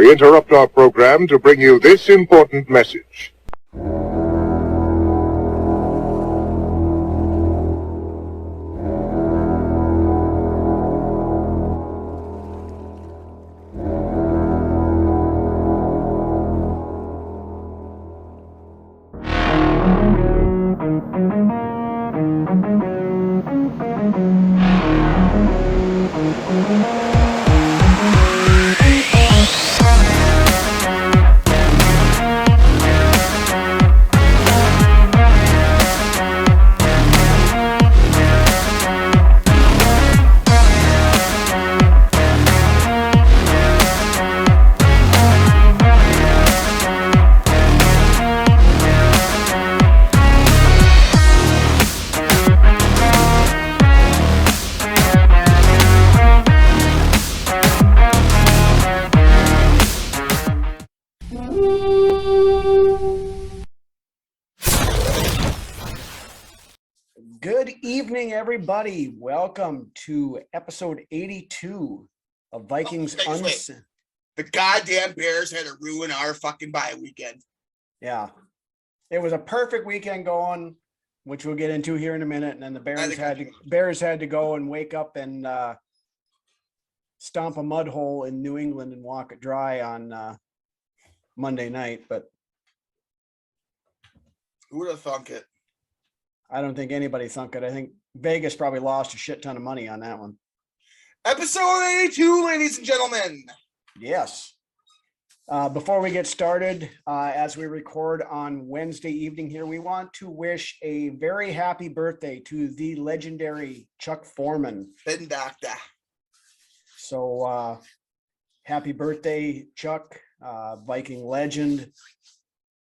We interrupt our program to bring you this important message. Good evening, everybody. Welcome to episode 82 of Vikings Uncensored. The goddamn Bears had to ruin our fucking bye weekend. Yeah, it was a perfect weekend going, which we'll get into here in a minute. And then the Bears had to go and wake up and stomp a mud hole in New England and walk it dry on Monday night. But who would have thunk it? I don't think anybody thunk it. I think Vegas probably lost a shit ton of money on that one. Episode 82, ladies and gentlemen. Yes. Before we get started, as we record on Wednesday evening here, we want to wish a very happy birthday to the legendary Chuck Foreman. Ben Doctor. So happy birthday, Chuck, Viking legend.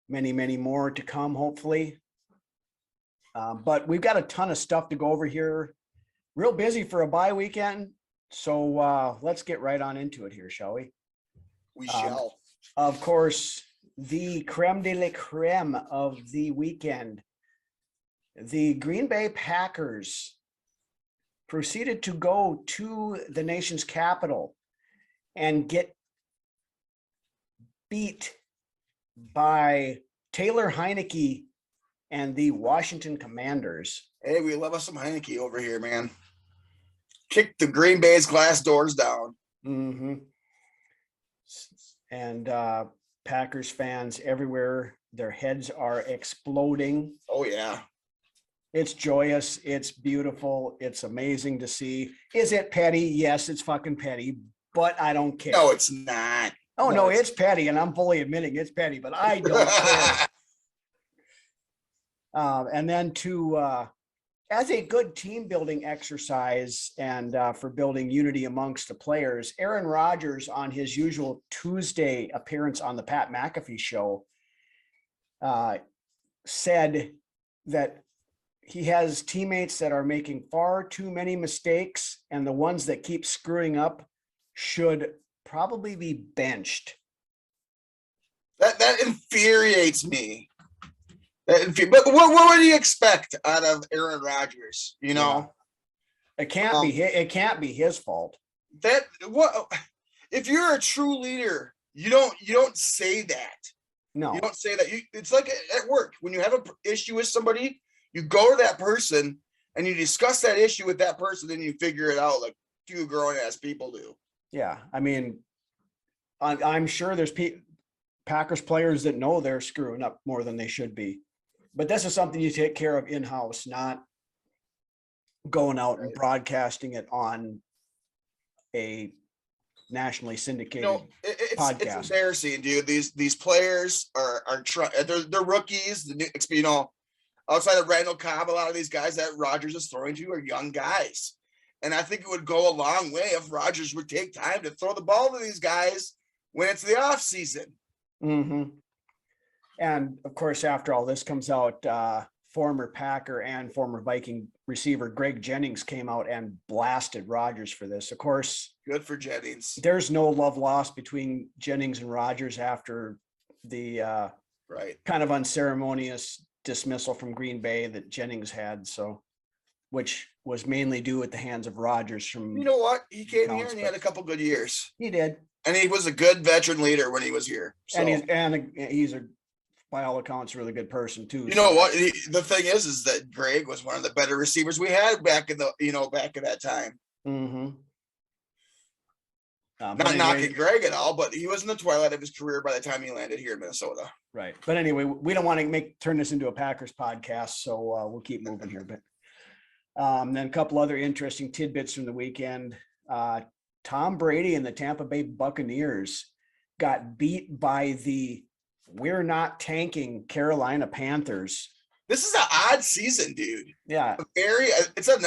Many, many more to come, hopefully. But we've got a ton of stuff to go over here. Real busy for a bye weekend. So let's get right on into it here, shall we? We shall. Of course, the creme de la creme of the weekend. The Green Bay Packers proceeded to go to the nation's capital and get beat by Taylor Heineke and the Washington Commanders. Hey, we love us some Heineke over here, man. Kick the Green Bay's glass doors down. Mm-hmm. And Packers fans everywhere, their heads are exploding. Oh, yeah. It's joyous. It's beautiful. It's amazing to see. Is it petty? Yes, it's fucking petty, but I don't care. No, it's not. Oh, no, it's petty, and I'm fully admitting it's petty, but I don't care. And then as a good team building exercise and for building unity amongst the players, Aaron Rodgers on his usual Tuesday appearance on the Pat McAfee show said that he has teammates that are making far too many mistakes, and the ones that keep screwing up should probably be benched. That infuriates me. But what would you expect out of Aaron Rodgers? You know, it can't be his fault. If you're a true leader, you don't say that. No, you don't say that. It's like at work when you have an issue with somebody, you go to that person and you discuss that issue with that person, and you figure it out like two grown-ass people do. Yeah, I mean, I'm sure there's Packers players that know they're screwing up more than they should be. But this is something you take care of in-house, not going out and broadcasting it on a nationally syndicated podcast. It's embarrassing, dude. These players are they're rookies. Outside of Randall Cobb, a lot of these guys that Rodgers is throwing to are young guys. And I think it would go a long way if Rodgers would take time to throw the ball to these guys when it's the off season. Mm-hmm. And of course, after all this comes out, former Packer and former Viking receiver Greg Jennings came out and blasted Rodgers for this. Of course, good for Jennings. There's no love lost between Jennings and Rodgers after the kind of unceremonious dismissal from Green Bay that Jennings had. So, which was mainly due at the hands of Rodgers. From you know what, he came here and he had a couple good years. He did. And he was a good veteran leader when he was here. So. And he's a, by all accounts, really good person too. You know what? The thing is that Greg was one of the better receivers we had back in that time. Mm-hmm. Not knocking Greg at all, but he was in the twilight of his career by the time he landed here in Minnesota. Right. But anyway, we don't want to turn this into a Packers podcast, so we'll keep moving here. But then a couple other interesting tidbits from the weekend. Tom Brady and the Tampa Bay Buccaneers got beat by the we're not tanking Carolina Panthers. This is an odd season, dude. Yeah. It's an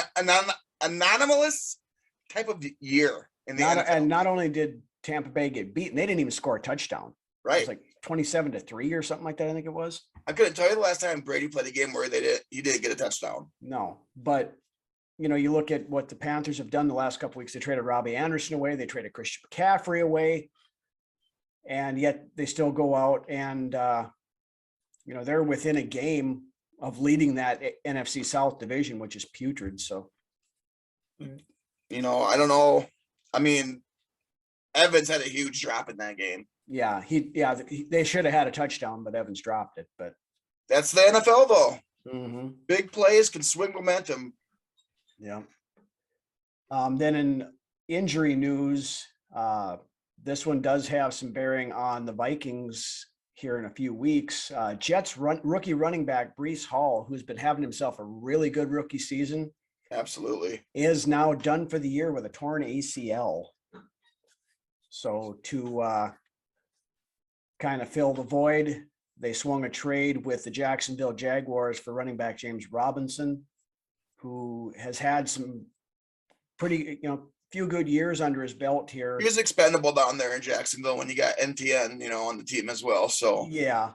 anomalous type of year in the NFL. And not only did Tampa Bay get beaten, they didn't even score a touchdown. Right. It was like 27-3 or something like that, I think it was. I couldn't tell you the last time Brady played a game where he didn't get a touchdown. No, but you look at what the Panthers have done the last couple of weeks. They traded Robbie Anderson away. They traded Christian McCaffrey away. And yet they still go out and, they're within a game of leading that NFC South division, which is putrid. So, I don't know. I mean, Evans had a huge drop in that game. Yeah, they should have had a touchdown, but Evans dropped it. But that's the NFL, though. Mm-hmm. Big plays can swing momentum. Yeah. Then in injury news, this one does have some bearing on the Vikings here in a few weeks. Jets rookie running back Breece Hall, who's been having himself a really good rookie season. Absolutely. Is now done for the year with a torn ACL. So to kind of fill the void, they swung a trade with the Jacksonville Jaguars for running back James Robinson, who has had some pretty, few good years under his belt here. He was expendable down there in Jacksonville when you got NTN, on the team as well. So yeah.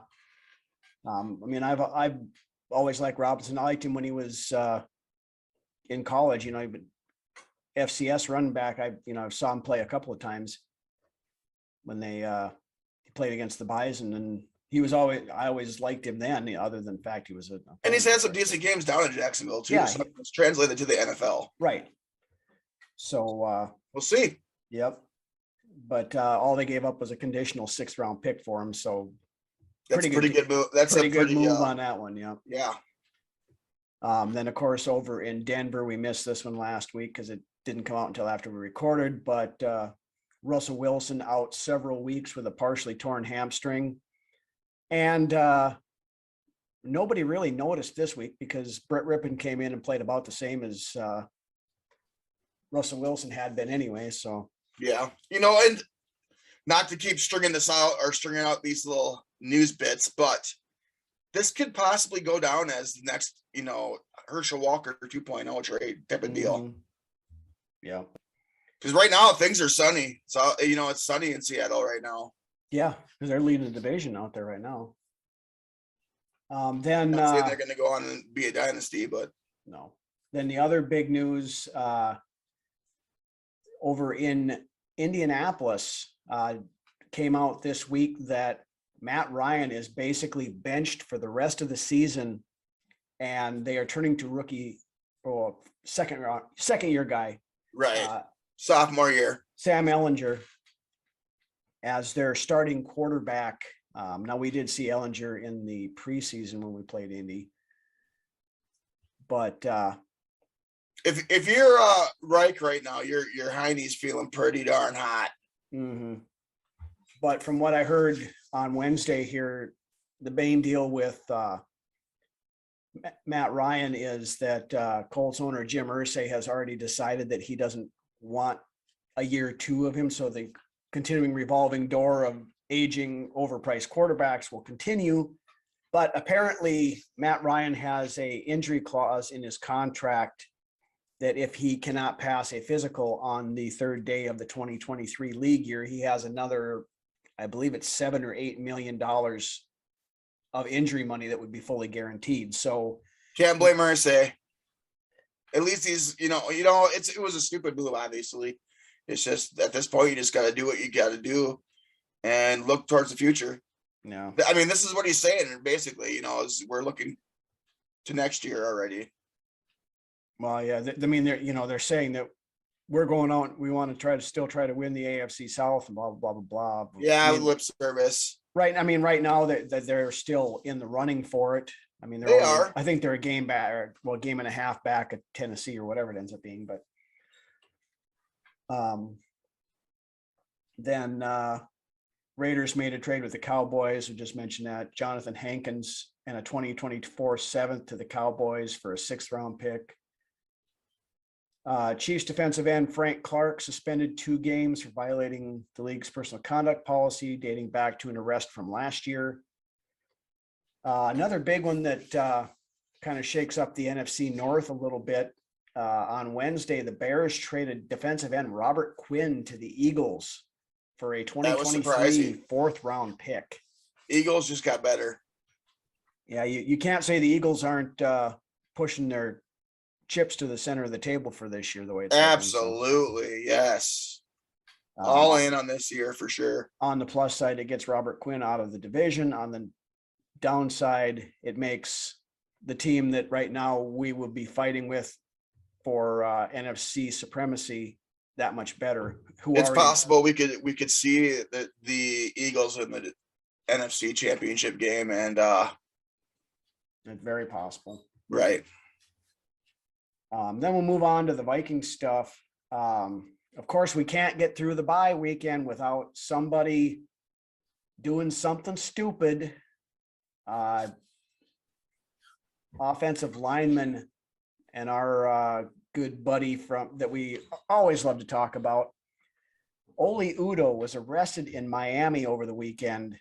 I've always liked Robinson. I liked him when he was in college, but FCS running back. I saw him play a couple of times when he played against the Bison, and I always liked him then, other than the fact he was and he's had some decent games down in Jacksonville too. Yeah, so it's translated to the NFL. Right. So we'll see. Yep. But all they gave up was a conditional 6th round pick for him. So that's pretty good move. That's pretty good move on that one. Yeah. Yeah. Then of course over in Denver, we missed this one last week because it didn't come out until after we recorded. But Russell Wilson out several weeks with a partially torn hamstring, and nobody really noticed this week because Brett Rippon came in and played about the same as Russell Wilson had been anyway. So yeah, and not to keep stringing out these little news bits, but this could possibly go down as the next, Herschel Walker 2.0 trade type of deal. Mm-hmm. Yeah. Because right now things are sunny. So, it's sunny in Seattle right now. Yeah, because they're leading the division out there right now. Then not saying they're going to go on and be a dynasty, but no. Then the other big news over in Indianapolis came out this week that Matt Ryan is basically benched for the rest of the season, and they are turning to rookie or second year guy, right, sophomore year, Sam Ehlinger, as their starting quarterback. Now we did see Ehlinger in the preseason when we played Indy, but if you're Reich right now, your Heine's feeling pretty darn hot. Mm-hmm. But from what I heard on Wednesday here, the main deal with Matt Ryan is that Colts owner Jim Irsay has already decided that he doesn't want a year 2 of him. So the continuing revolving door of aging, overpriced quarterbacks will continue. But apparently Matt Ryan has a injury clause in his contract that if he cannot pass a physical on the 3rd day of the 2023 league year, he has another, I believe it's $7 or $8 million of injury money that would be fully guaranteed. So can't blame Irsay. At least he's, it was a stupid move, obviously. It's just at this point, you just got to do what you got to do and look towards the future. Yeah. I mean, this is what he's saying. Basically, is we're looking to next year already. Well, yeah. They're saying that we're going out. We want to still try to win the AFC South and blah, blah, blah, blah, blah. Yeah, I mean, lip service. right. I mean, right now that they're still in the running for it. I mean, They are. I think they're a game back, or well, game and a half back at Tennessee or whatever it ends up being. But then Raiders made a trade with the Cowboys. We just mentioned that. Jonathan Hankins and a 2024 seventh to the Cowboys for a 6th round pick. Chiefs defensive end Frank Clark suspended 2 games for violating the league's personal conduct policy dating back to an arrest from last year. Another big one that kind of shakes up the NFC North a little bit. On Wednesday, the Bears traded defensive end Robert Quinn to the Eagles for a 2023 4th round pick. Eagles just got better. Yeah, you can't say the Eagles aren't pushing their chips to the center of the table for this year, the way it's absolutely looking, so. Yes. All in on this year for sure. On the plus side, it gets Robert Quinn out of the division. On the downside, it makes the team that right now we will be fighting with for NFC supremacy that much better. It's possible we could see the Eagles in the NFC championship game, and it's very possible. Right. Then we'll move on to the Vikings stuff. Of course, we can't get through the bye weekend without somebody doing something stupid. Offensive lineman and our good buddy that we always love to talk about, Oli Udoh, was arrested in Miami over the weekend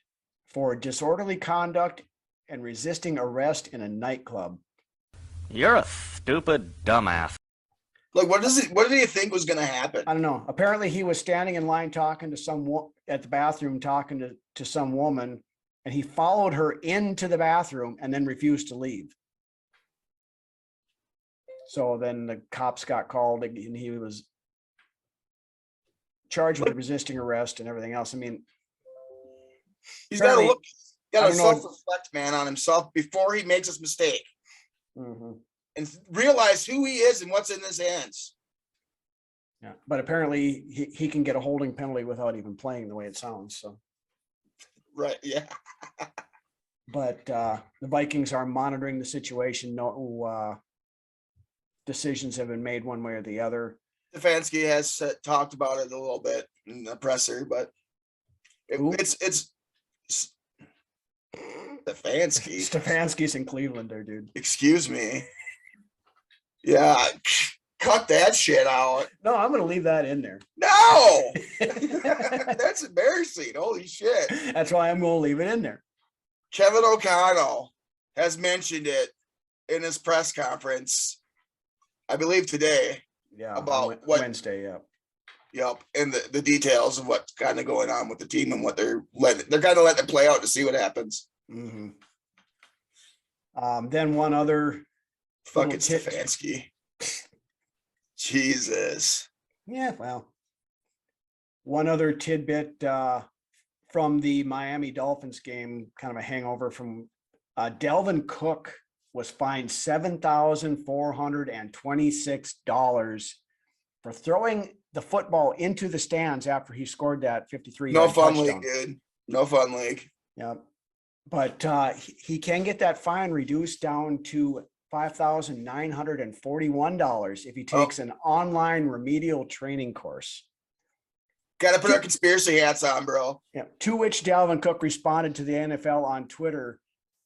for disorderly conduct and resisting arrest in a nightclub. You're a stupid dumbass. Look, what do you think was going to happen? I don't know. Apparently he was standing in line talking to someone at the bathroom, talking to some woman, and he followed her into the bathroom and then refused to leave. So then the cops got called and he was charged with resisting arrest and everything else. I mean, he's got to self-reflect, man, on himself before he makes his mistake. Mm-hmm. And realize who he is and what's in his hands. Yeah, but apparently he can get a holding penalty without even playing the way it sounds. So, right, yeah. But the Vikings are monitoring the situation. No decisions have been made one way or the other. Stefanski has talked about it a little bit in the presser, but it's Stefanski. Stefanski's in Cleveland there, dude. Excuse me. Yeah, cut that shit out. No, I'm going to leave that in there. No, that's embarrassing. Holy shit. That's why I'm going to leave it in there. Kevin O'Connell has mentioned it in his press conference, I believe today. Yeah, about Wednesday. Yeah. Yep, and the details of what's kind of going on with the team and what they're kind of letting it play out to see what happens. Mm-hmm. Then one other fucking Stefanski. Jesus. Yeah, well, one other tidbit from the Miami Dolphins game, kind of a hangover from Delvin Cook was fined $7,426 for throwing the football into the stands after he scored that 53. No fun league, dude. No fun league. Yeah, but he can get that fine reduced down to $5,941 if he takes an online remedial training course. Got to put our conspiracy hats on, bro. Yeah. To which Dalvin Cook responded to the NFL on Twitter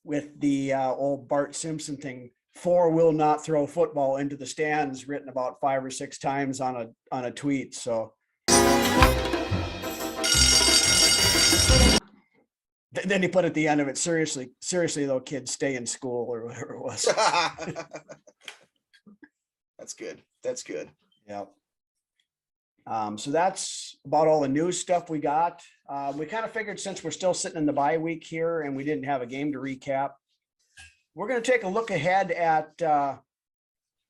with the old Bart Simpson thing: "4 will not throw football into the stands," written about 5 or 6 times on a tweet. So then he put at the end of it, seriously though, kids, stay in school," or whatever it was. That's good. That's good. Yeah. So that's about all the news stuff we got. We kind of figured, since we're still sitting in the bye week here and we didn't have a game to recap, we're going to take a look ahead at the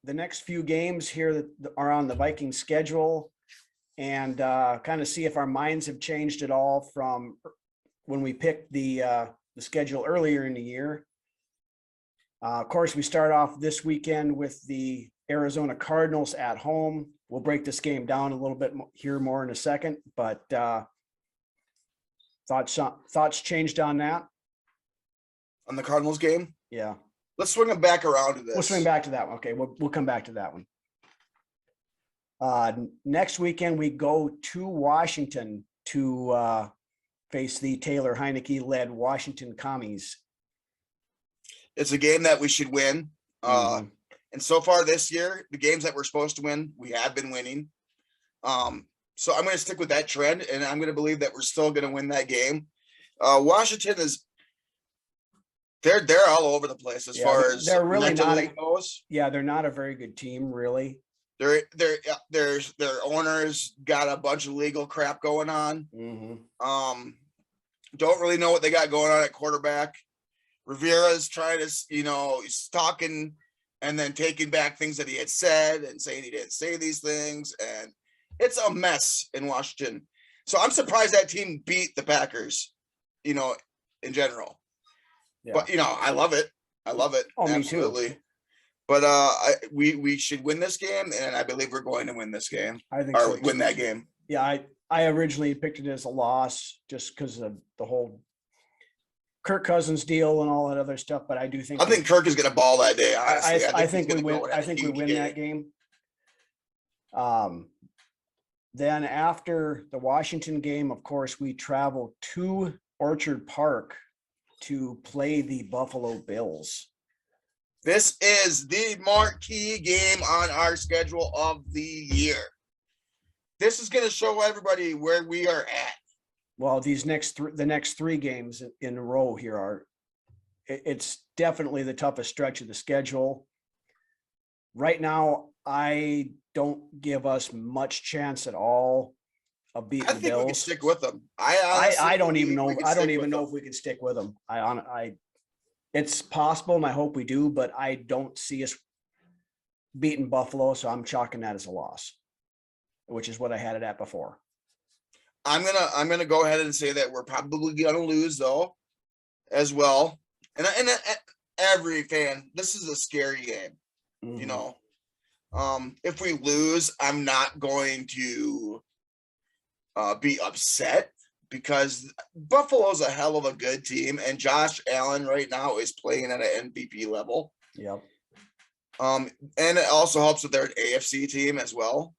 next few games here that are on the Vikings schedule, and kind of see if our minds have changed at all from when we picked the schedule earlier in the year. Of course, we start off this weekend with the Arizona Cardinals at home. We'll break this game down a little bit here more in a second, but thoughts changed on that? On the Cardinals game? Yeah. Let's swing it back around to this. We'll swing back to that one. Okay, we'll come back to that one. Next weekend, we go to Washington to face the Taylor Heineke-led Washington Commies. It's a game that we should win. And so far this year, the games that we're supposed to win, we have been winning. So I'm going to stick with that trend, and I'm going to believe that we're still going to win that game. Washington is they're all over the place as far as they're really not goes. Yeah, they're not a very good team, really. Their owners got a bunch of legal crap going on. Don't really know what they got going on at quarterback. Rivera's trying to, he's talking and then taking back things that he had said and saying he didn't say these things. And it's a mess in Washington. So I'm surprised that team beat the Packers, in general. Yeah. But, I love it. I love it. Oh, absolutely. Me too. But we should win this game, and I believe we're going to win this game. I think or win that game. Yeah, I originally picked it as a loss just because of the whole Kirk Cousins deal and all that other stuff. But I do think Kirk is going to ball that day. Honestly, I think we win. I think we win that game. Then after the Washington game, of course, we travel to Orchard Park to play the Buffalo Bills. This is the marquee game on our schedule of the year. This is going to show everybody where we are at. Well, the next three games in a row here it's definitely the toughest stretch of the schedule. Right now, I don't give us much chance at all of beating the Bills. I think we can stick with them. I don't even know. I don't even know if we can stick with them. It's possible, and I hope we do, but I don't see us beating Buffalo, so I'm chalking that as a loss, which is what I had it at before. I'm gonna go ahead and say that we're probably gonna lose though, as well. And every fan, this is a scary game. If we lose, I'm not going to be upset, because Buffalo's a hell of a good team, and Josh Allen right now is playing at an MVP level. Yep. And it also helps with their AFC team as well.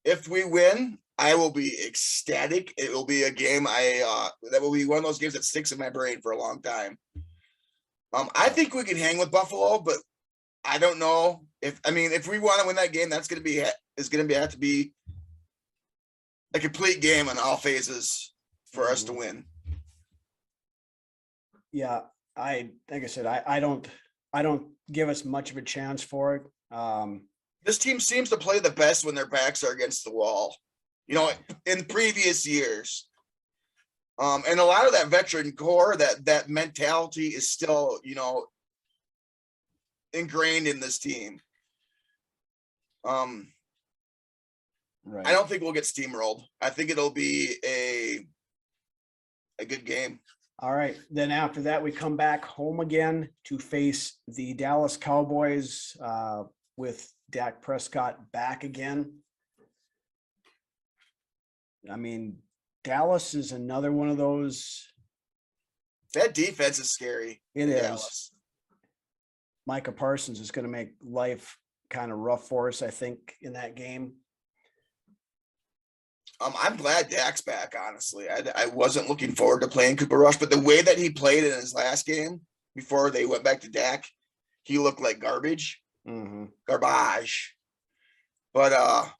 If we win, I will be ecstatic. It will be a game that will be one of those games that sticks in my brain for a long time. I think we can hang with Buffalo, but I don't know if we want to win that game, that's going to have to be a complete game on all phases for us to win. Yeah, like I said, I don't give us much of a chance for it. This team seems to play the best when their backs are against the wall, in previous years. And a lot of that veteran core, that mentality is still, ingrained in this team. Right. I don't think we'll get steamrolled. I think it'll be a good game. All right. Then after that, we come back home again to face the Dallas Cowboys with Dak Prescott back again. Dallas is another one of those. That defense is scary. It is. Dallas. Micah Parsons is going to make life kind of rough for us, I think, in that game. I'm glad Dak's back, honestly. I wasn't looking forward to playing Cooper Rush, but the way that he played in his last game before they went back to Dak, he looked like garbage. Garbage. But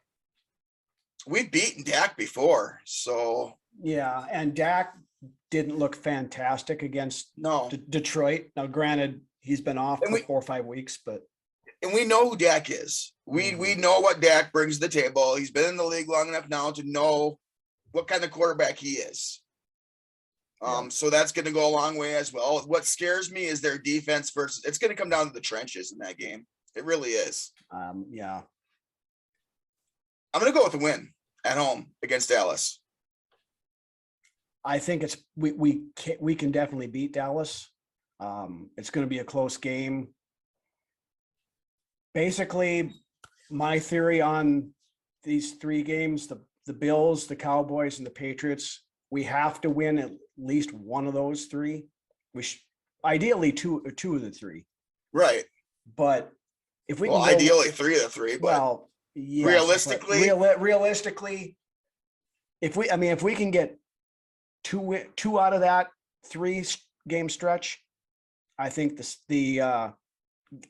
we've beaten Dak before, so. Yeah, and Dak didn't look fantastic against Detroit. Now, granted, he's been off for 4 or 5 weeks, but. And we know who Dak is. We know what Dak brings to the table. He's been in the league long enough now to know what kind of quarterback he is. So that's going to go a long way as well. What scares me is their defense versus. It's going to come down to the trenches in that game. It really is. Yeah. I'm going to go with a win at home against Dallas. I think we can definitely beat Dallas. It's going to be a close game. Basically, my theory on these three games, the Bills, the Cowboys, and the Patriots, we have to win at least one of those three. Ideally two of the three. Right. But if we Well, can ideally 3 of the 3, but well, yes, realistically, realistically, if we can get two out of that 3-game stretch, I think the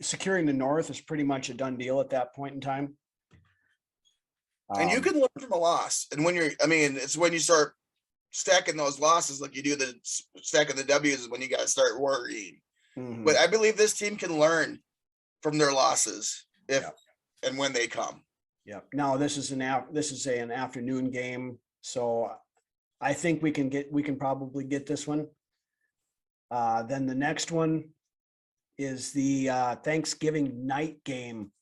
securing the North is pretty much a done deal at that point in time. and you can learn from a loss. And when it's when you start stacking those losses like you do the stacking the W's is when you got to start worrying. Mhm. But I believe this team can learn from their losses if and when they come. Yeah. Now this is an afternoon game, so I think we can probably get this one. Then the next one is the Thanksgiving night game.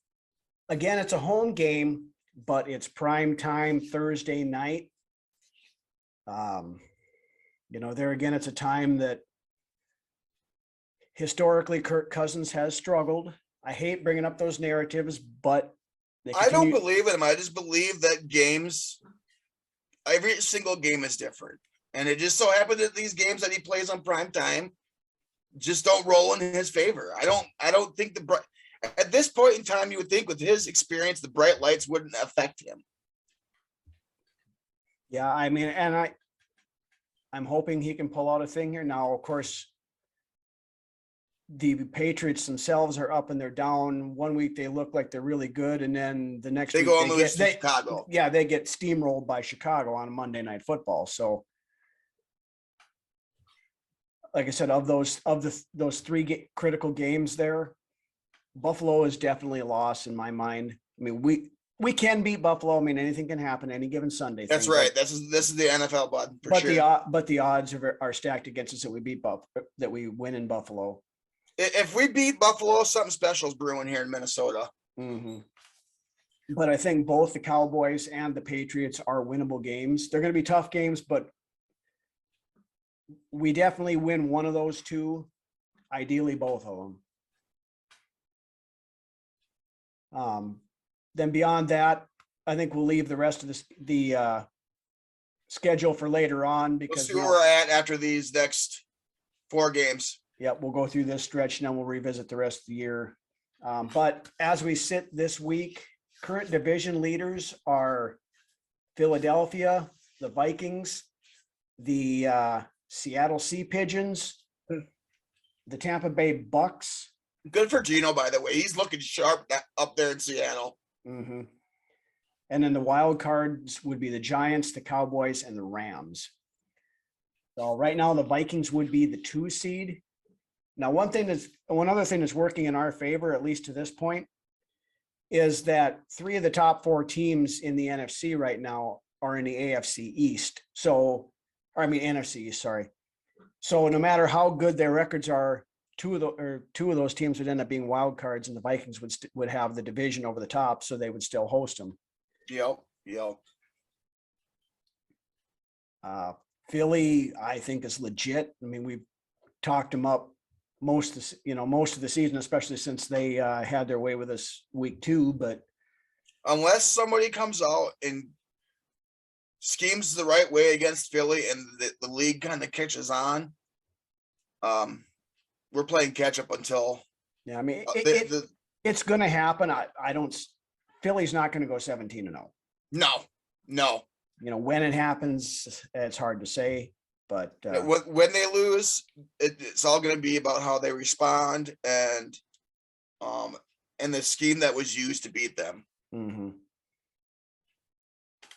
Again, it's a home game, but it's prime time Thursday night. There again, it's a time that historically Kirk Cousins has struggled. I hate bringing up those narratives, but I don't believe in them. I just believe that every single game is different. And it just so happened that these games that he plays on prime time just don't roll in his favor. I don't think at this point in time, you would think with his experience, the bright lights wouldn't affect him. Yeah, I mean, and I'm hoping he can pull out a thing here. Now, of course, the Patriots themselves are up and they're down. One week they look like they're really good, and then the next week go and lose to Chicago. Yeah, they get steamrolled by Chicago on a Monday Night Football. So, like I said, of those three critical games there, Buffalo is definitely a loss in my mind. I mean, we can beat Buffalo. I mean, anything can happen any given Sunday. That's right. This is the NFL, bud. But the odds are stacked against us that we win in Buffalo. If we beat Buffalo, something special is brewing here in Minnesota. Mm-hmm. But I think both the Cowboys and the Patriots are winnable games. They're going to be tough games, but we definitely win one of those two, ideally both of them. Then beyond that, I think we'll leave the rest of the schedule for later on because we'll see where we're at after these next 4 games. Yeah, we'll go through this stretch and then we'll revisit the rest of the year. But as we sit this week, current division leaders are Philadelphia, the Vikings, the Seattle Sea Pigeons, the Tampa Bay Bucks. Good for Gino, by the way. He's looking sharp up there in Seattle. Mm-hmm. And then the wild cards would be the Giants, the Cowboys, and the Rams. So right now the Vikings would be the 2 seed. Now, one other thing that's working in our favor, at least to this point, is that 3 of the top 4 teams in the NFC right now are in the AFC East. NFC East, sorry. So no matter how good their records are, two of those teams would end up being wild cards, and the Vikings would have the division over the top, so they would still host them. Yep. Philly, I think, is legit. I mean, we've talked them up most of the season, especially since they had their way with us week 2. But unless somebody comes out and schemes the right way against Philly and the league kind of catches on, we're playing catch up until. Yeah, I mean, it's going to happen. Philly's not going to go 17-0. No. When it happens, it's hard to say. But when they lose, it's all going to be about how they respond and the scheme that was used to beat them. Mm-hmm.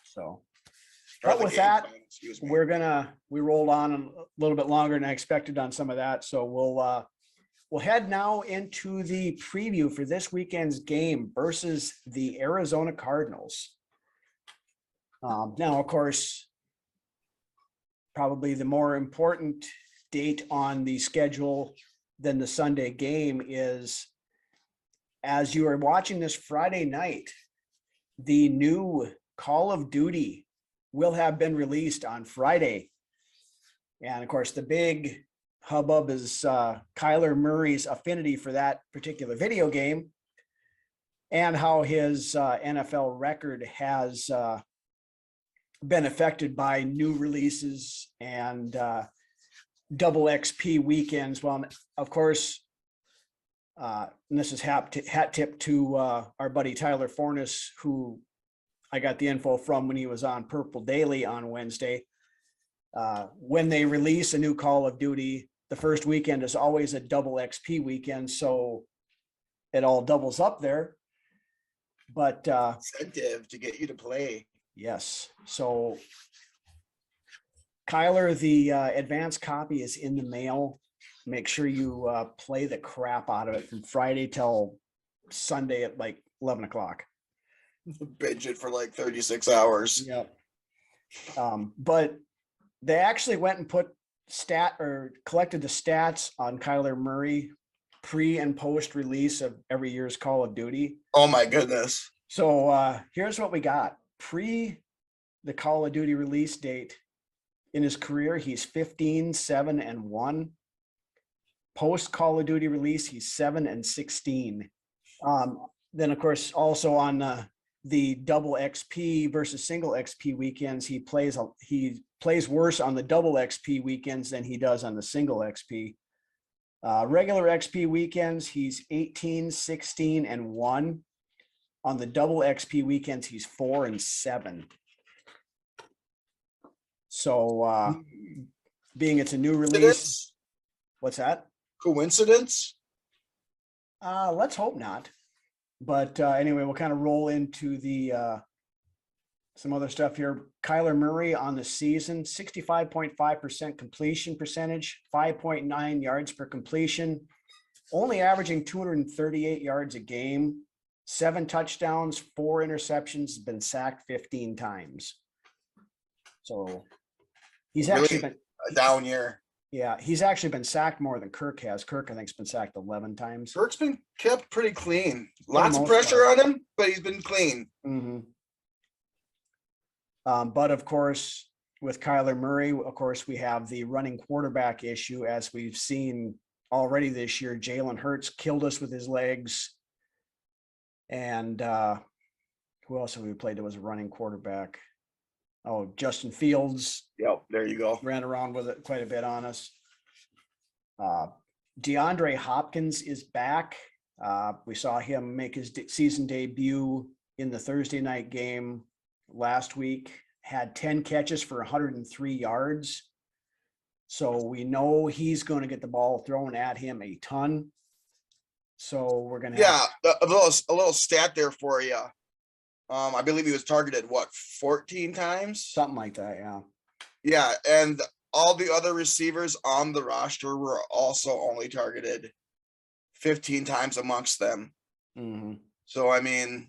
So, but with that, we rolled on a little bit longer than I expected on some of that. So we'll head now into the preview for this weekend's game versus the Arizona Cardinals. Now, of course, probably the more important date on the schedule than the Sunday game is, as you are watching this Friday night, the new Call of Duty will have been released on Friday. And of course, the big hubbub is Kyler Murray's affinity for that particular video game and how his NFL record has been affected by new releases and double XP weekends. Well, of course, and this is hat tip to our buddy Tyler Fornes, who I got the info from when he was on Purple Daily on Wednesday. When they release a new Call of Duty, the first weekend is always a double XP weekend, so it all doubles up there. But Incentive to get you to play. yes, so Kyler, the advanced copy is in the mail. Make sure you play the crap out of it from Friday till Sunday at like 11 o'clock. Binge it for like 36 hours. Yep. But they actually went and collected the stats on Kyler Murray pre and post release of every year's Call of Duty. Oh my goodness. So here's what we got. Pre the Call of Duty release date in his career, he's 15-7-1. Post Call of Duty release, he's 7-16. Then of course, also on the double XP versus single XP weekends, he plays worse on the double XP weekends than he does on the single XP. Regular XP weekends, he's 18-16-1. On the double XP weekends, he's 4-7. So being it's a new release, what's that? Coincidence? Let's hope not. But anyway, we'll kind of roll into the some other stuff here. Kyler Murray on the season, 65.5% completion percentage, 5.9 yards per completion, only averaging 238 yards a game, 7 touchdowns, 4 interceptions, been sacked 15 times. So he's actually been a down year. Yeah, he's actually been sacked more than Kirk has. Kirk, I think, has been sacked 11 times. Kirk's been kept pretty clean. Lots of pressure on him, but he's been clean. Mm-hmm. But of course, with Kyler Murray, of course, we have the running quarterback issue, as we've seen already this year. Jalen Hurts killed us with his legs. And who else have we played that was a running quarterback? Oh, Justin Fields. Yep, there you go. Ran around with it quite a bit on us. DeAndre Hopkins is back. We saw him make his season debut in the Thursday night game last week. Had 10 catches for 103 yards. So we know he's going to get the ball thrown at him a ton. So we're going to a little stat there for you. I believe he was targeted 14 times, something like that. Yeah. Yeah, and all the other receivers on the roster were also only targeted 15 times amongst them. Mm-hmm. So I mean,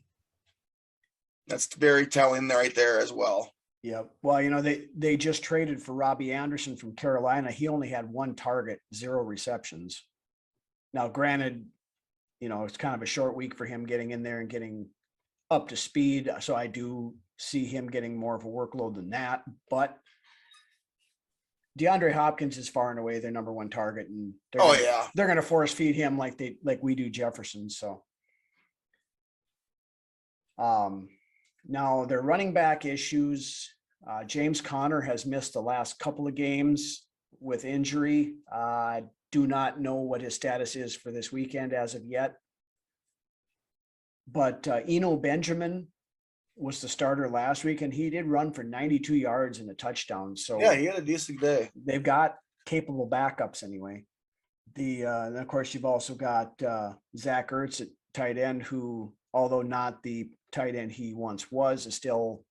that's very telling right there as well. Yeah. Well, you know, they just traded for Robbie Anderson from Carolina. He only had 1 target, 0 receptions. Now, granted, you know, it's kind of a short week for him getting in there and getting up to speed. So I do see him getting more of a workload than that. But DeAndre Hopkins is far and away their number 1 target, and they're going to force feed him like we do Jefferson. So, now their running back issues. James Conner has missed the last couple of games with injury. I do not know what his status is for this weekend as of yet. But Eno Benjamin was the starter last week, and he did run for 92 yards and a touchdown. So yeah, he had a decent day. They've got capable backups anyway. And of course, you've also got Zach Ertz at tight end, who, although not the tight end he once was, is still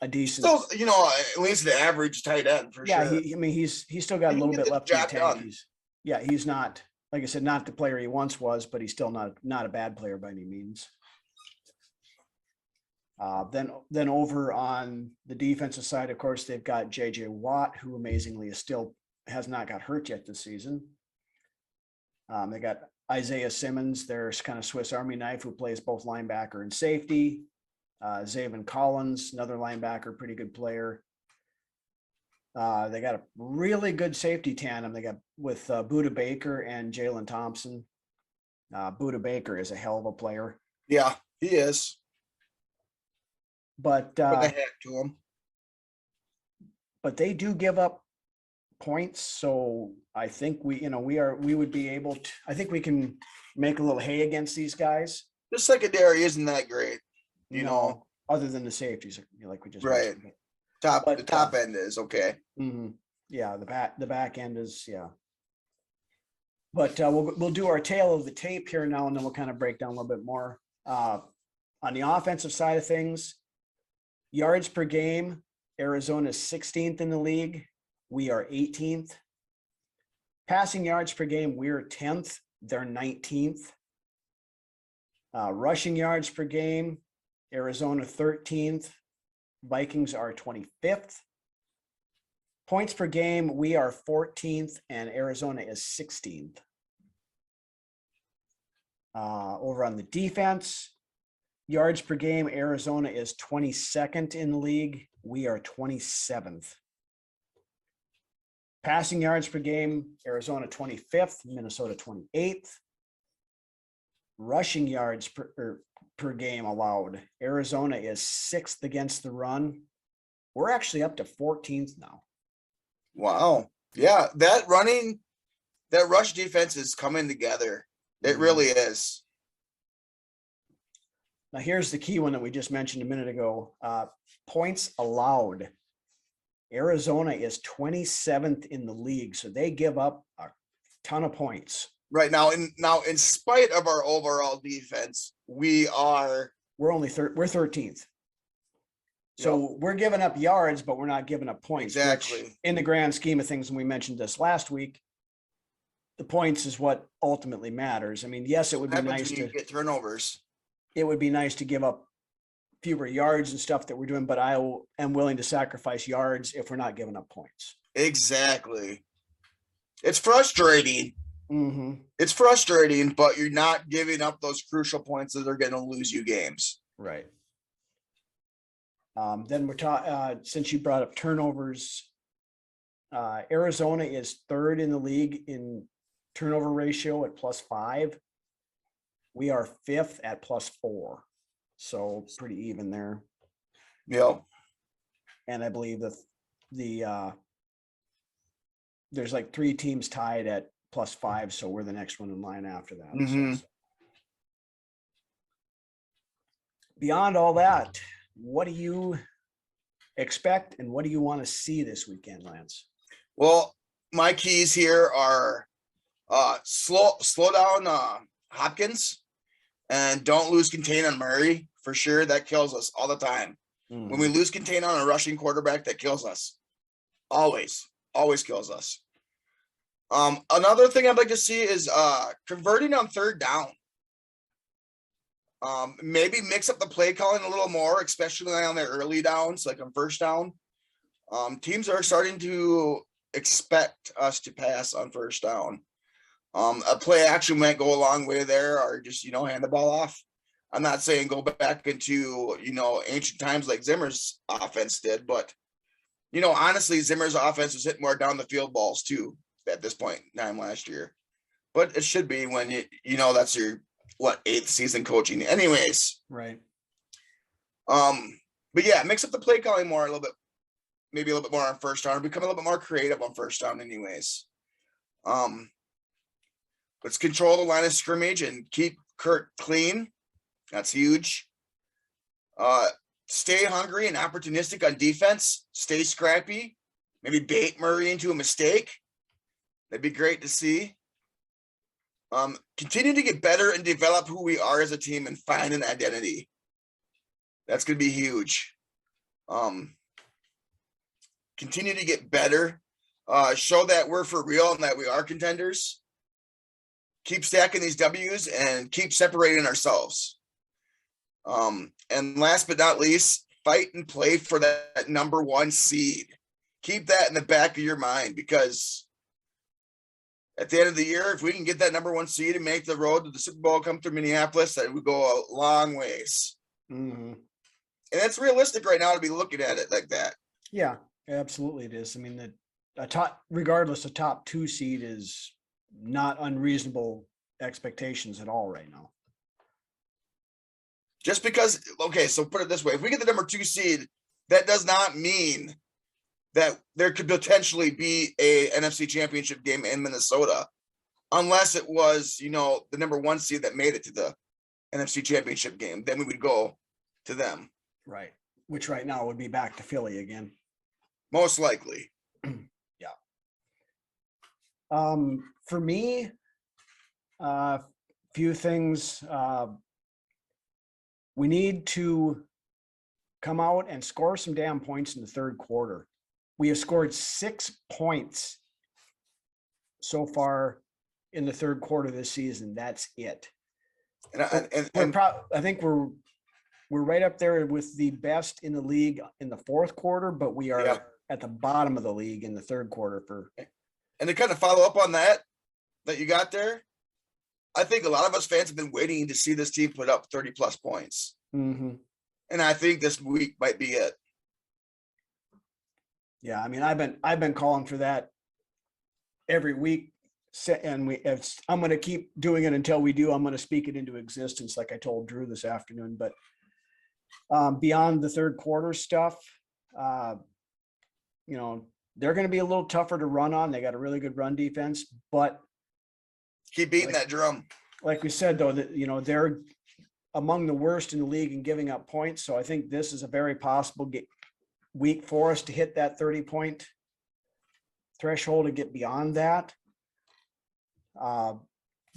a decent. Still, you know, at least the average tight end for sure. Yeah, he's still got a little bit left in the tank. He's not, like I said, not the player he once was, but he's still not a bad player by any means. Then over on the defensive side, of course, they've got JJ Watt, who amazingly has not got hurt yet this season. They got Isaiah Simmons, their kind of Swiss Army knife, who plays both linebacker and safety. Zaven Collins, another linebacker, pretty good player. They got a really good safety tandem. They got with Buda Baker and Jalen Thompson. Buda Baker is a hell of a player, Yeah, he is. but Put the hat to him. they do give up points. So I think we would be able to. I think we can make a little hay against these guys. The secondary isn't that great, you know. other than the safeties, like we just Right. mentioned. The top end is okay. Yeah, the back end is But we'll do our tail of the tape here now, and then we'll kind of break down a little bit more. On the offensive side of things, yards per game, Arizona is 16th in the league. We are 18th. Passing yards per game, we're 10th. They're 19th. Rushing yards per game, Arizona 13th. Vikings are 25th. Points per game, we are 14th, and Arizona is 16th. Over on the defense, yards per game, Arizona is 22nd in the league. We are 27th. Passing yards per game, Arizona 25th, Minnesota 28th. Rushing yards per game allowed, Arizona is 6th against the run. We're actually up to 14th now. Wow. Yeah, that rush defense is coming together. It really is. Now here's the key one that we just mentioned a minute ago. Points allowed. Arizona is 27th in the league, so they give up a ton of points. Right now, in spite of our overall defense, we're 13th. So we're giving up yards, but we're not giving up points. Exactly. Which, in the grand scheme of things, and we mentioned this last week, the points is what ultimately matters. I mean, yes, it would be nice to get turnovers. It would be nice to give up fewer yards and stuff that we're doing, but I am willing to sacrifice yards if we're not giving up points. Exactly. It's frustrating. It's frustrating, but you're not giving up those crucial points that are going to lose you games. Right. Then we're talking, since you brought up turnovers, Arizona is 3rd in the league in turnover ratio at +5. We are 5th at +4. So pretty even there. Yep. And I believe there's like 3 teams tied at +5. So we're the next one in line after that. So beyond all that, what do you expect and what do you want to see this weekend, Lance? Well, my keys here are slow down Hopkins and don't lose contain on Murray for sure. That kills us all the time. When we lose contain on a rushing quarterback, that kills us. Always kills us. Another thing I'd like to see is converting on 3rd down. Maybe mix up the play calling a little more, especially on their early downs, like on 1st down. Teams are starting to expect us to pass on 1st down. A play action might go a long way there, or just, hand the ball off. I'm not saying go back into, ancient times like Zimmer's offense did, but, honestly, Zimmer's offense was hitting more down the field balls too at this point in time last year. But it should be when that's your 8th season coaching anyways. Right. But yeah, mix up the play calling more a little bit, maybe a little bit more on 1st down, or become a little bit more creative on 1st down anyways. Let's control the line of scrimmage and keep Kurt clean. That's huge. Stay hungry and opportunistic on defense. Stay scrappy. Maybe bait Murray into a mistake. That'd be great to see. Continue to get better and develop who we are as a team and find an identity. That's going to be huge. Continue to get better. Show that we're for real and that we are contenders. Keep stacking these W's and keep separating ourselves. And last but not least, fight and play for that number 1 seed. Keep that in the back of your mind, because at the end of the year, if we can get that number 1 seed and make the road to the Super Bowl come through Minneapolis, that would go a long ways. And it's realistic right now to be looking at it like that. Yeah. Absolutely it is. I mean, regardless, a top 2 seed is not unreasonable expectations at all right now. Just because, okay, so put it this way, if we get the number 2 seed, that does not mean that there could potentially be a NFC championship game in Minnesota, unless it was, the number 1 seed that made it to the NFC championship game. Then we would go to them. Right. Which right now would be back to Philly again. Most likely. Yeah. For me, few things. We need to come out and score some damn points in the third quarter. We have scored 6 points so far in the third quarter this season. That's it. I think we're right up there with the best in the league in the fourth quarter, but we are at the bottom of the league in the third quarter. And to kind of follow up on that you got there, I think a lot of us fans have been waiting to see this team put up 30 plus points. Mm-hmm. And I think this week might be it. Yeah, I mean, I've been calling for that every week, and I'm going to keep doing it until we do. I'm going to speak it into existence, like I told Drew this afternoon. But beyond the third quarter stuff, they're going to be a little tougher to run on. They got a really good run defense, but keep beating that drum. Like we said, though, that they're among the worst in the league in giving up points. So I think this is a very possible week for us to hit that 30-point threshold and get beyond that.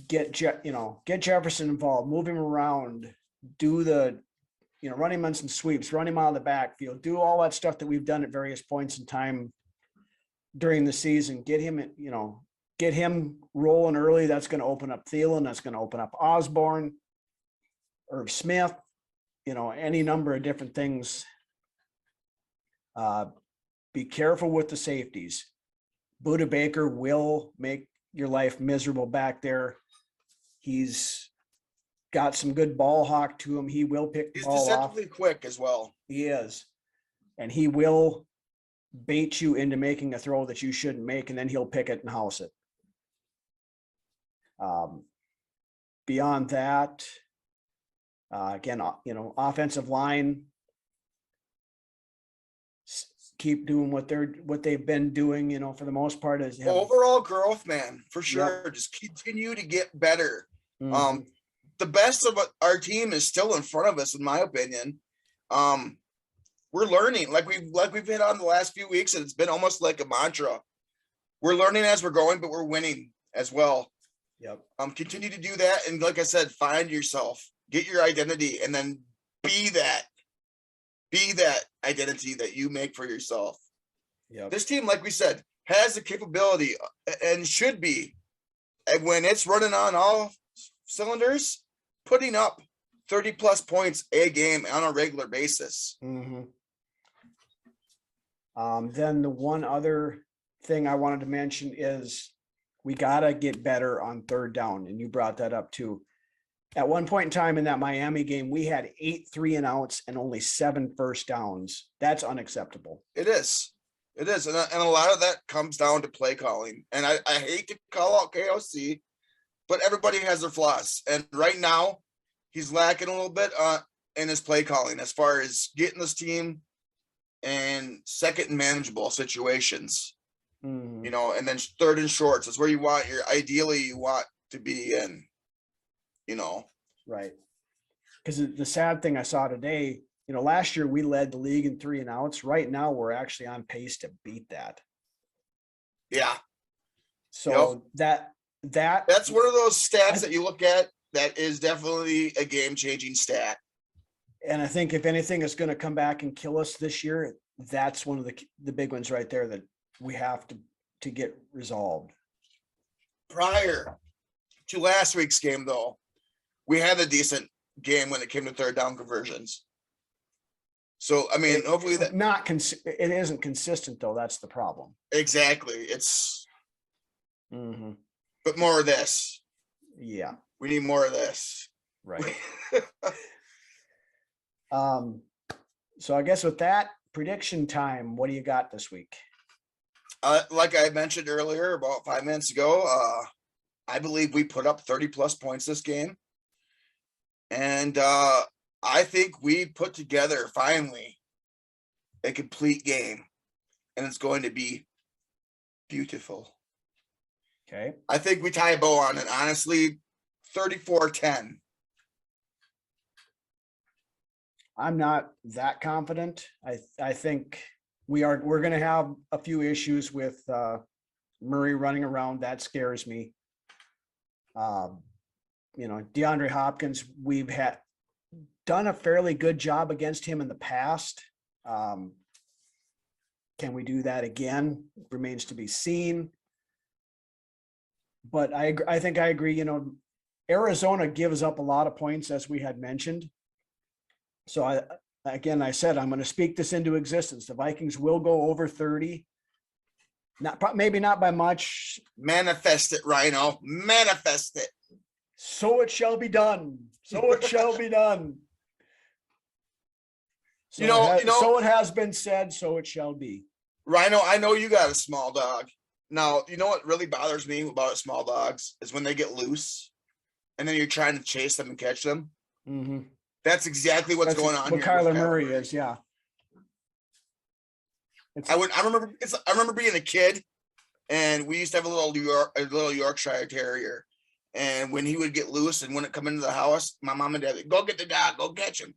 Get Jefferson involved, move him around, do the, run him on some sweeps, run him out of the backfield, do all that stuff that we've done at various points in time during the season. Get him rolling early. That's going to open up Thielen. That's going to open up Osborne, Irv Smith, any number of different things. Be careful with the safeties. Budda Baker will make your life miserable back there. He's got some good ball hawk to him. He will pick the ball off. He's deceptively quick as well. He is. And he will bait you into making a throw that you shouldn't make, and then he'll pick it and house it. Beyond that, again, offensive line, keep doing what they've been doing, for the most part. Overall growth, man, for sure. Yep. Just continue to get better. Mm-hmm. The best of our team is still in front of us, in my opinion. We're learning, like we've hit on the last few weeks, and it's been almost like a mantra. We're learning as we're going, but we're winning as well. Yep. Continue to do that, and like I said, find yourself, get your identity, and then be that identity that you make for yourself. Yep. This team, like we said, has the capability and should be, and when it's running on all cylinders, putting up 30 plus points a game on a regular basis. Mm-hmm. Then the one other thing I wanted to mention is we got to get better on third down. And you brought that up too. At one point in time in that Miami game, we had 8 3-and-outs and only 7 first downs. That's unacceptable. It is. And a lot of that comes down to play calling. And I hate to call out KOC, but everybody has their flaws. And right now, he's lacking a little bit in his play calling as far as getting this team in second and manageable situations. Mm-hmm. And then third and shorts. That's where you want to be in. Right. Because the sad thing I saw today, last year we led the league in 3-and-outs. Right now we're actually on pace to beat that. Yeah. So that's one of those stats that you look at that is definitely a game-changing stat. And I think if anything is going to come back and kill us this year, that's one of the big ones right there that we have to get resolved. Prior to last week's game, though, we had a decent game when it came to third down conversions. So, I mean, hopefully that it isn't consistent though. That's the problem. Exactly. It's, mm-hmm. But more of this. Yeah. We need more of this. Right. So I guess with that, prediction time. What do you got this week? Like I mentioned earlier, about 5 minutes ago, I believe we put up 30+ points this game. And I think we put together finally a complete game. And it's going to be beautiful. Okay. I think we tie a bow on it, honestly, 34-10. I'm not that confident. I think we're going to have a few issues with Murray running around. That scares me. DeAndre Hopkins, we've had done a fairly good job against him in the past. Can we do that again? Remains to be seen. But I think I agree. Arizona gives up a lot of points, as we had mentioned. So I said I'm going to speak this into existence. The Vikings will go over 30. Maybe not by much. Manifest it, Rhino. Manifest it. So it shall be done. So it shall be done. So so it has been said, so it shall be. Rhino, I know you got a small dog. Now, you know what really bothers me about small dogs is when they get loose and then you're trying to chase them and catch them. Mm-hmm. That's exactly what's going on what here. Kyler Murray is, yeah. I remember being a kid, and we used to have a little Yorkshire Terrier. And when he would get loose and wouldn't come into the house, my mom and dad would go get the dog, go catch him.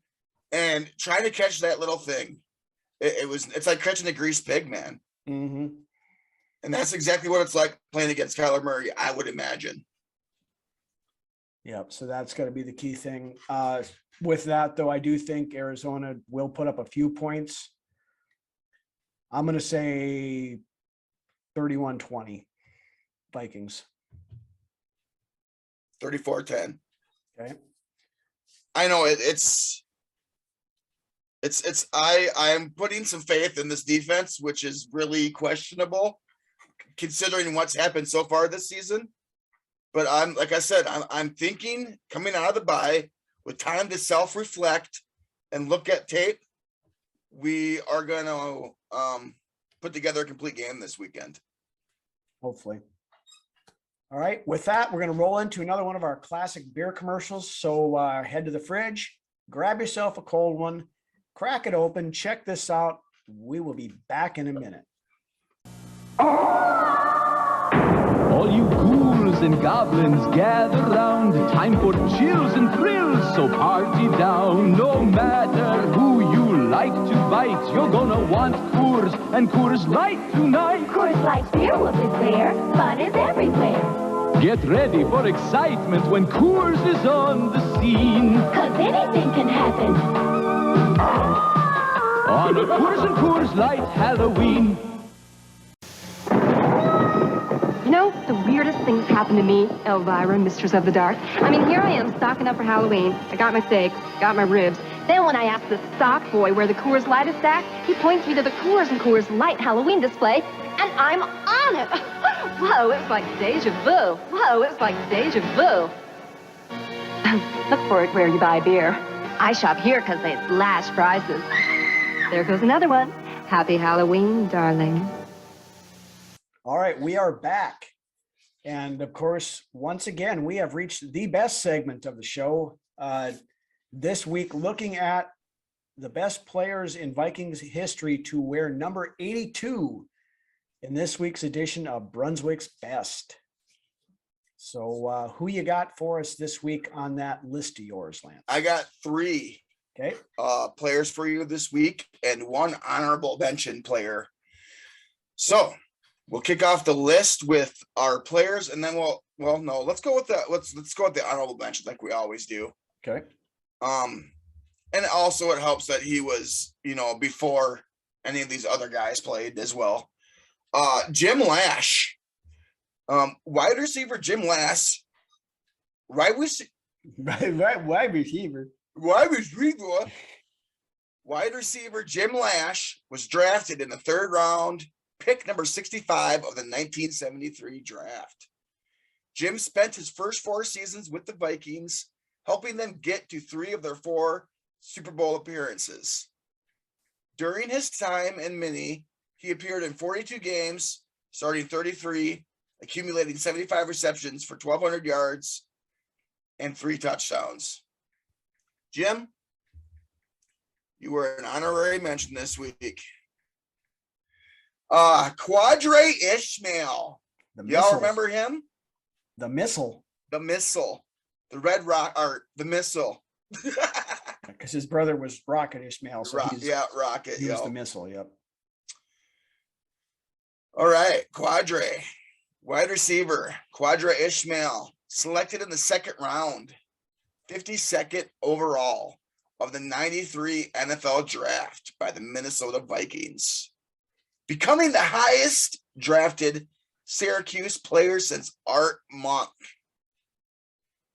And trying to catch that little thing, it's like catching a greased pig, man. Mm-hmm. And that's exactly what it's like playing against Kyler Murray, I would imagine. Yep. So that's got to be the key thing. With that, though, I do think Arizona will put up a few points. I'm going to say 31-20 Vikings. 34-10. Okay. I know I'm putting some faith in this defense, which is really questionable considering what's happened so far this season. But I'm thinking coming out of the bye with time to self-reflect and look at tape, we are going to put together a complete game this weekend. Hopefully. All right. With that, we're going to roll into another one of our classic beer commercials. So head to the fridge, grab yourself a cold one, crack it open, check this out. We will be back in a minute. All you ghouls and goblins gather round, time for chills and thrills, so party down. No matter who you like to bite, you're gonna want Coors and Coors Light tonight. Coors Light beer will is there, fun is everywhere. Get ready for excitement when Coors is on the scene. 'Cause anything can happen On a Coors and Coors Light Halloween. You know, the weirdest things happened to me, Elvira, Mistress of the Dark. I mean, here I am stocking up for Halloween. I got my steak, got my ribs. Then when I ask the stock boy where the Coors Light is stacked, he points me to the Coors and Coors Light Halloween display, and I'm on it. Whoa, it's like deja vu. Whoa, it's like deja vu. Look for it where you buy beer. I shop here because they slash prices. There goes another one. Happy Halloween, darling. All right, we are back. And of course, once again, we have reached the best segment of the show. This week, looking at the best players in Vikings history to wear number 82 in this week's edition of Brunswick's Best. So who you got for us this week on that list of yours, Lance? I got 3 players for you this week and 1 honorable mention player. So we'll kick off the list with our players, and then let's go with the honorable mention like we always do. Okay. And also it helps that he was, before any of these other guys played as well. Jim Lash, wide receiver Jim Lash, wide receiver. Wide receiver Jim Lash was drafted in the 3rd round, pick number 65 of the 1973 draft. Jim spent his first 4 seasons with the Vikings, helping them get to 3 of their 4 Super Bowl appearances. During his time in Mini, he appeared in 42 games, starting 33, accumulating 75 receptions for 1,200 yards and 3 touchdowns. Jim, you were an honorary mention this week. Quadre Ishmael. Y'all remember him? The Missile. The Missile. The Red Rock, or the Missile. Because his brother was Rocket Ishmael. So Rocket. He was the Missile, yep. All right, Quadre. Wide receiver, Quadre Ishmael. Selected in the 2nd round. 52nd overall of the 93 NFL draft by the Minnesota Vikings. Becoming the highest drafted Syracuse player since Art Monk.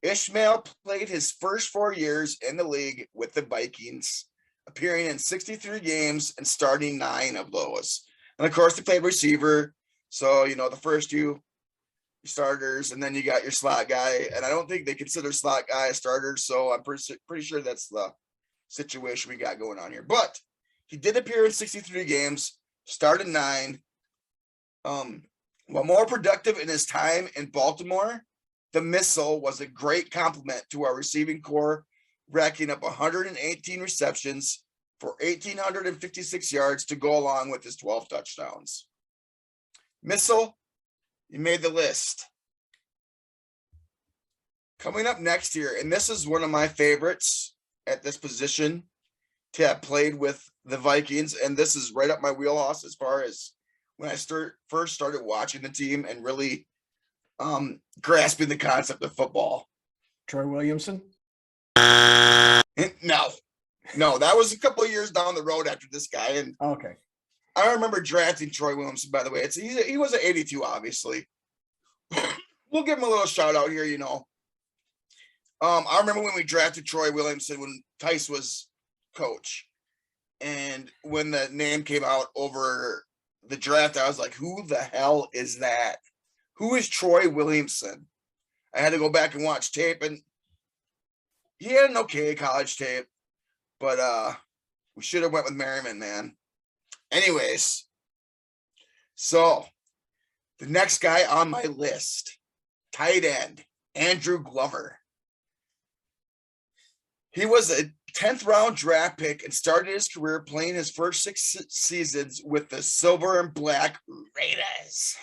Ishmael played his first 4 years in the league with the Vikings, appearing in 63 games and starting 9 of those. And of course, he played receiver. So, the first few starters, and then you got your slot guy. And I don't think they consider slot guy a starter. So I'm pretty sure that's the situation we got going on here. But he did appear in 63 games, started 9. While more productive in his time in Baltimore, the Missile was a great complement to our receiving core, racking up 118 receptions for 1,856 yards to go along with his 12 touchdowns. Missile, you made the list. Coming up next year, and this is one of my favorites at this position to have played with the Vikings, and this is right up my wheelhouse as far as when I first started watching the team and really grasping the concept of football. Troy Williamson? No, that was a couple of years down the road after this guy. And okay, I remember drafting Troy Williamson, by the way. He was an 82, obviously. We'll give him a little shout out here, I remember when we drafted Troy Williamson when Tice was coach. And when the name came out over the draft, I was like, who the hell is that? Who is Troy Williamson? I had to go back and watch tape, and he had an okay college tape, but we should have went with Merriman, man. Anyways, so the next guy on my list, tight end, Andrew Glover. He was a 10th round draft pick and started his career playing his first 6 seasons with the Silver and Black Raiders.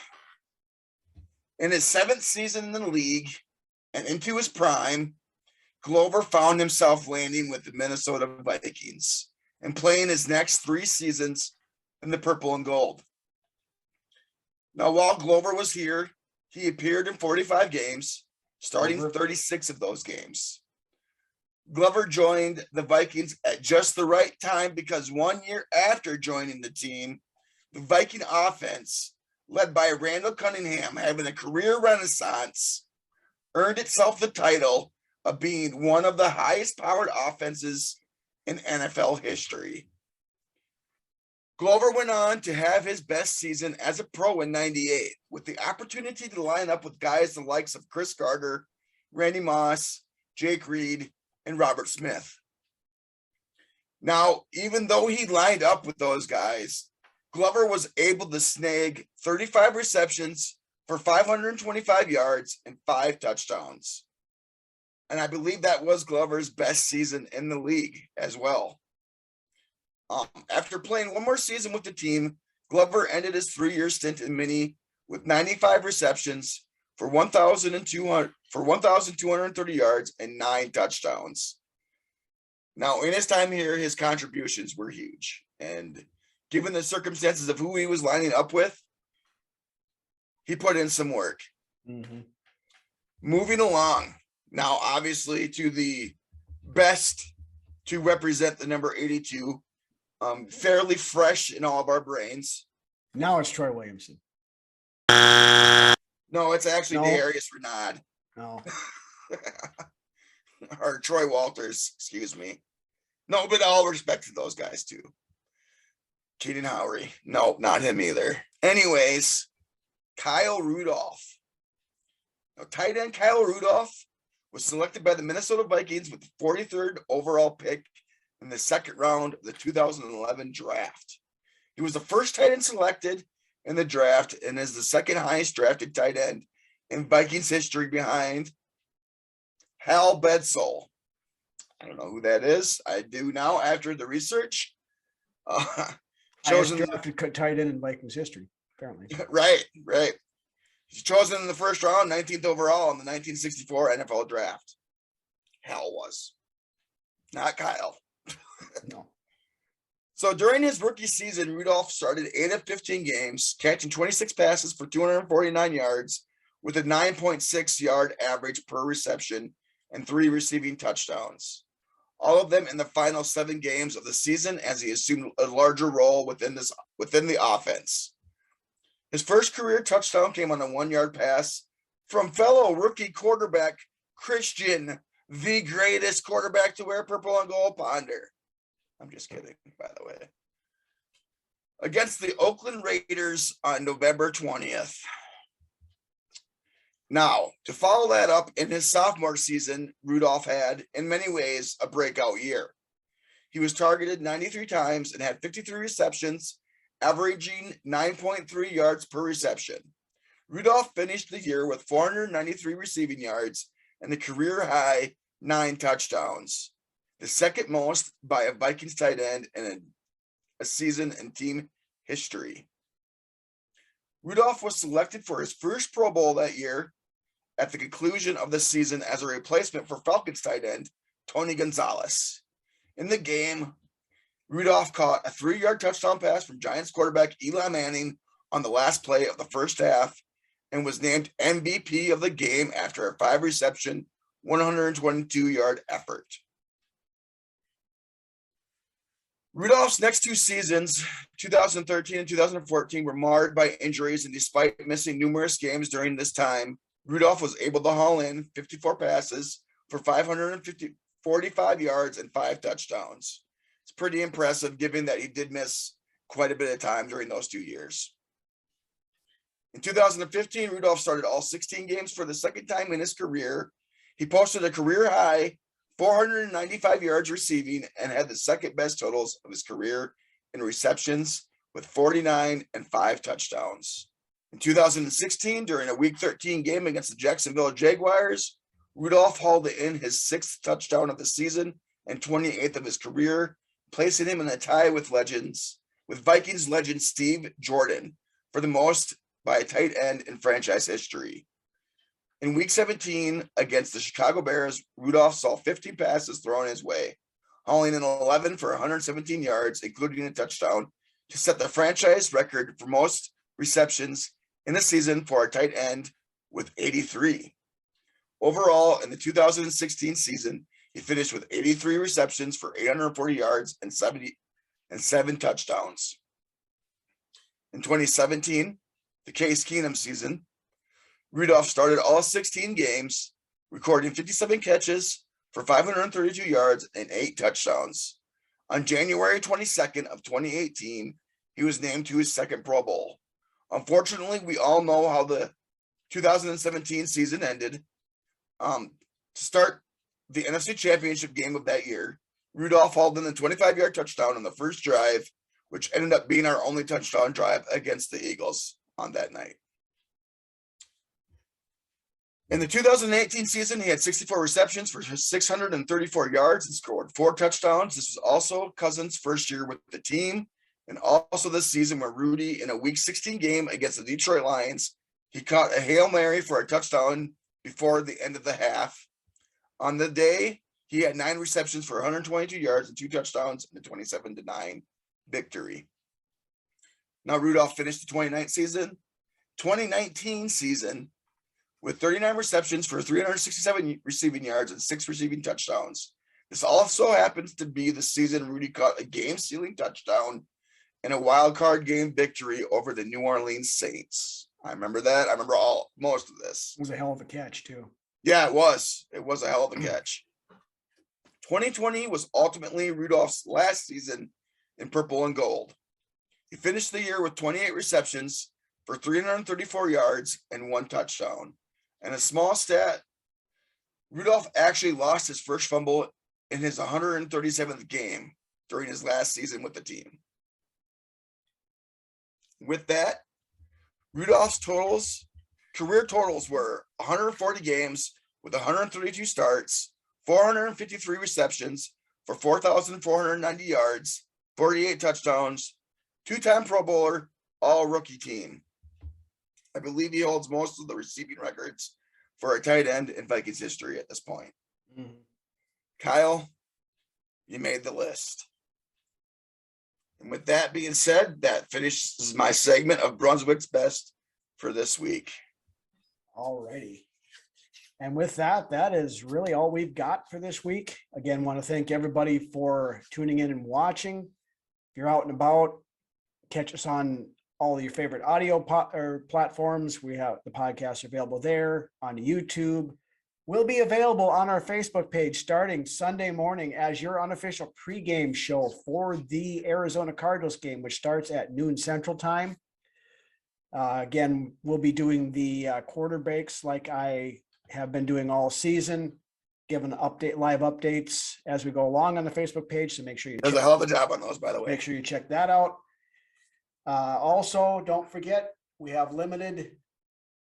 In his 7th season in the league and into his prime, Glover found himself landing with the Minnesota Vikings and playing his next 3 seasons in the purple and gold. Now, while Glover was here, he appeared in 45 games, starting 36 of those games. Glover joined the Vikings at just the right time because 1 year after joining the team, the Viking offense, led by Randall Cunningham, having a career renaissance, earned itself the title of being one of the highest powered offenses in NFL history. Glover went on to have his best season as a pro in 98, with the opportunity to line up with guys the likes of Chris Carter, Randy Moss, Jake Reed, and Robert Smith. Now, even though he lined up with those guys, Glover was able to snag 35 receptions for 525 yards and 5 touchdowns. And I believe that was Glover's best season in the league as well. After playing one more season with the team, Glover ended his 3-year stint in Mini with 95 receptions for 1,230 yards and 9 touchdowns. Now, in his time here, his contributions were huge. And given the circumstances of who he was lining up with, he put in some work. Mm-hmm. Moving along. Now, obviously, to the best to represent the number 82, fairly fresh in all of our brains. Now it's Troy Williamson. No, it's actually Darius Renard. No. Or Troy Walters, excuse me. No, but all respect to those guys too. Keaton Howery. No, not him either. Anyways, Kyle Rudolph. Now, tight end Kyle Rudolph was selected by the Minnesota Vikings with the 43rd overall pick in the second round of the 2011 draft. He was the first tight end selected in the draft and is the second highest drafted tight end in Vikings history behind Hal Bedsole. I don't know who that is. I do now after the research. Chosen drafted tight end in Vikings history, apparently. Right. He's chosen in the first round, 19th overall in the 1964 NFL draft. Hal was. Not Kyle. No. So during his rookie season, Rudolph started 8 of 15 games, catching 26 passes for 249 yards with a 9.6 yard average per reception and 3 receiving touchdowns. All of them in the final 7 games of the season as he assumed a larger role within the offense. His first career touchdown came on a 1-yard pass from fellow rookie quarterback Christian, the greatest quarterback to wear purple and gold, Ponder. I'm just kidding, by the way. Against the Oakland Raiders on November 20th. Now, to follow that up, in his sophomore season, Rudolph had, in many ways, a breakout year. He was targeted 93 times and had 53 receptions, averaging 9.3 yards per reception. Rudolph finished the year with 493 receiving yards and the career-high 9 touchdowns, the second most by a Vikings tight end in a season in team history. Rudolph was selected for his first Pro Bowl that year at the conclusion of the season as a replacement for Falcons tight end Tony Gonzalez. In the game, Rudolph caught a 3-yard touchdown pass from Giants quarterback Eli Manning on the last play of the first half and was named MVP of the game after a 5-reception, 122-yard effort. Rudolph's next 2 seasons, 2013 and 2014, were marred by injuries, and despite missing numerous games during this time, Rudolph was able to haul in 54 passes for 545 yards and 5 touchdowns. It's pretty impressive given that he did miss quite a bit of time during those 2 years. In 2015, Rudolph started all 16 games for the second time in his career. He posted a career-high 495 yards receiving and had the second best totals of his career in receptions with 49 and 5 touchdowns. In 2016, during a Week 13 game against the Jacksonville Jaguars, Rudolph hauled in his 6th touchdown of the season and 28th of his career, placing him in a tie with Vikings legend Steve Jordan for the most by a tight end in franchise history. In Week 17 against the Chicago Bears, Rudolph saw 15 passes thrown his way, hauling in 11 for 117 yards, including a touchdown, to set the franchise record for most receptions in a season for a tight end with 83. Overall, in the 2016 season, he finished with 83 receptions for 840 yards and 7 touchdowns. In 2017, the Case Keenum season, Rudolph started all 16 games, recording 57 catches for 532 yards and 8 touchdowns. On January 22nd of 2018, he was named to his second Pro Bowl. Unfortunately, we all know how the 2017 season ended. To start the NFC Championship game of that year, Rudolph hauled in a 25-yard touchdown on the first drive, which ended up being our only touchdown drive against the Eagles on that night. In the 2018 season, he had 64 receptions for 634 yards and scored 4 touchdowns. This was also Cousins' first year with the team, and also this season where Rudy, in a Week 16 game against the Detroit Lions, he caught a Hail Mary for a touchdown before the end of the half. On the day, he had 9 receptions for 122 yards and 2 touchdowns in the 27-9 victory. Now Rudolph finished the 2019 season with 39 receptions for 367 receiving yards and 6 receiving touchdowns. This also happens to be the season Rudy caught a game-sealing touchdown in a wild card game victory over the New Orleans Saints. I remember that. I remember most of this. It was a hell of a catch, too. Yeah, it was. It was a hell of a catch. 2020 was ultimately Rudolph's last season in purple and gold. He finished the year with 28 receptions for 334 yards and 1 touchdown. And a small stat, Rudolph actually lost his first fumble in his 137th game during his last season with the team. With that, Rudolph's career totals were 140 games with 132 starts, 453 receptions for 4,490 yards, 48 touchdowns, two-time Pro Bowler, all-rookie team. I believe he holds most of the receiving records for a tight end in Vikings history at this point. Mhm. Kyle, you made the list. And with that being said, that finishes my segment of Brunswick's Best for this week. All righty. And with that, that is really all we've got for this week. Again, want to thank everybody for tuning in and watching. If you're out and about, catch us on all your favorite audio platforms. We have the podcast available there, on YouTube. We'll be available on our Facebook page starting Sunday morning as your unofficial pregame show for the Arizona Cardinals game, which starts at noon Central Time. Again, we'll be doing the quarter breaks like I have been doing all season, giving live updates as we go along on the Facebook page. So make sure you Does a hell of a job on those, by the way. make sure you check that out. Also, don't forget, we have limited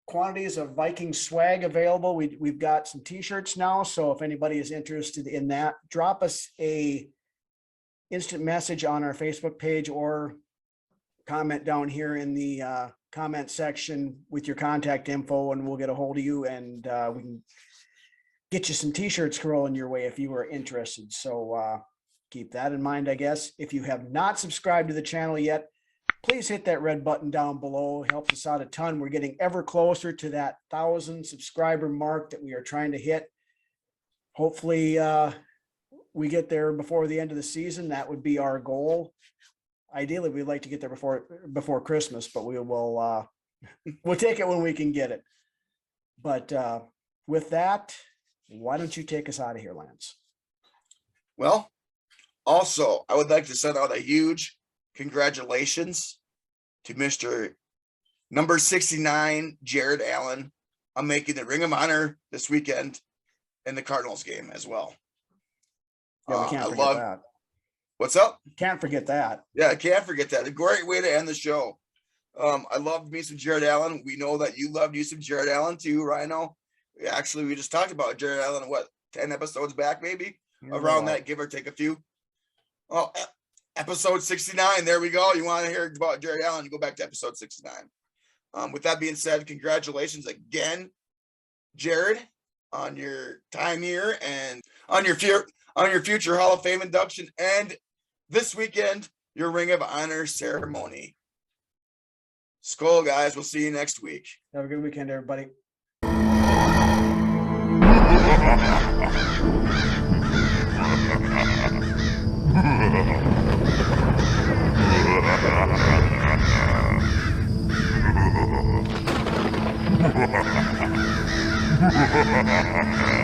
quantities of Viking swag available. We've got some t-shirts now. So if anybody is interested in that, drop us a instant message on our Facebook page or comment down here in the comment section with your contact info, and we'll get a hold of you, and we can get you some t-shirts rolling your way if you are interested. So keep that in mind, I guess. If you have not subscribed to the channel yet, please hit that red button down below. It helps us out a ton. We're getting ever closer to that 1,000 subscriber mark that we are trying to hit. Hopefully we get there before the end of the season. That would be our goal. Ideally, we'd like to get there before Christmas, but we will we'll take it when we can get it. But with that, why don't you take us out of here, Lance? Well, also, I would like to send out a huge congratulations to Mr. number 69, Jared Allen, on making the Ring of Honor this weekend in the Cardinals game as well. Yeah, we can't forget that. What's up? Can't forget that. Yeah, I can't forget that. A great way to end the show. I loved me some Jared Allen. We know that you loved you some Jared Allen too, Rhino. We just talked about Jared Allen, 10 episodes back, maybe? Around that, give or take a few. Well, episode 69, there we go. You want to hear about Jared Allen, you go back to episode 69. With that being said, congratulations again, Jared, on your time here and on your future Hall of Fame induction, and this weekend, your Ring of Honor ceremony. Skol, guys. We'll see you next week. Have a good weekend, everybody. Ha ha ha ha!